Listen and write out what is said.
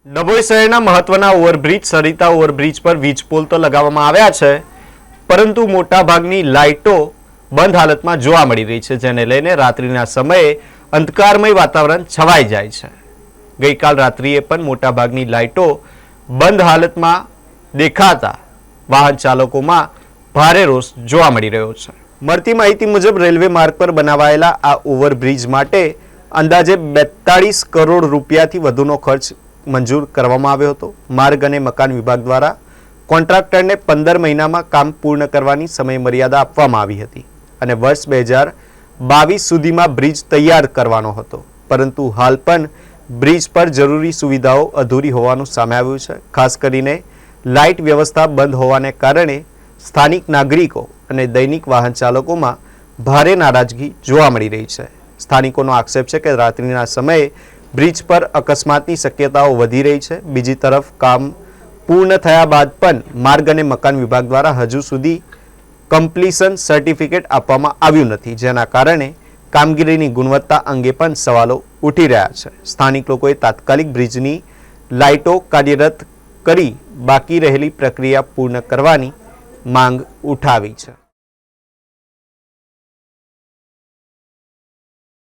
ડભોઈ શહેરના મહત્વના overbridge Sarita overbridge પર વીજ પોલ તો લગાવવામાં આવ્યા છે, પરંતુ મોટાભાગની લાઇટો બંધ હાલતમાં જોવા મળી રહી છે, જેને લઈને રાત્રિના સમયે અંધકારમય વાતાવરણ છવાઈ જાય છે। ગઈકાલ રાત્રિએ પણ મોટાભાગની લાઇટો બંધ હાલતમાં દેખાતા વાહન ચાલકોમાં ભારે રોષ જોવા મળી રહ્યો છે। મળતી માહિતી મુજબ રેલવે માર્ગ પર બનાવાયેલા આ ઓવરબ્રિજ માટે અંદાજે 42 કરોડ રૂપિયાથી વધુનો ખર્ચ મંજૂર કરવામાં આવ્યો હતો। માર્ગ અને મકાન વિભાગ દ્વારા કોન્ટ્રાક્ટરને 15 મહિનામાં કામ પૂર્ણ કરવાની સમયમર્યાદા આપવામાં આવી હતી અને વર્ષ 2022 સુધીમાં બ્રિજ તૈયાર કરવાનો હતો, પરંતુ હાલ પણ બ્રિજ પર જરૂરી સુવિધાઓ અધૂરી હોવાનું સામે આવ્યું છે। ખાસ કરીને લાઇટ વ્યવસ્થા બંધ હોવાને કારણે સ્થાનિક નાગરિકો અને દૈનિક વાહન ચાલકોમાં ભારે નારાજગી જોવા મળી રહી છે। સ્થાનિકોનો આક્ષેપ છે કે રાત્રિના સમયે બ્રિજ પર અકસ્માતની શક્યતાઓ વધી રહી છે। બીજી તરફ કામ પૂર્ણ થયા બાદ પણ માર્ગ અને મકાન વિભાગ દ્વારા હજુ સુધી કમ્પ્લીશન સર્ટિફિકેટ આપવામાં આવ્યું નથી, જેના કારણે કામગીરીની ગુણવત્તા અંગે પણ સવાલો ઉઠી રહ્યા છે। સ્થાનિક લોકોએ તાત્કાલિક બ્રિજની લાઇટો કાર્યરત કરી બાકી રહેલી પ્રક્રિયા પૂર્ણ કરવાની માંગ ઉઠાવી છે।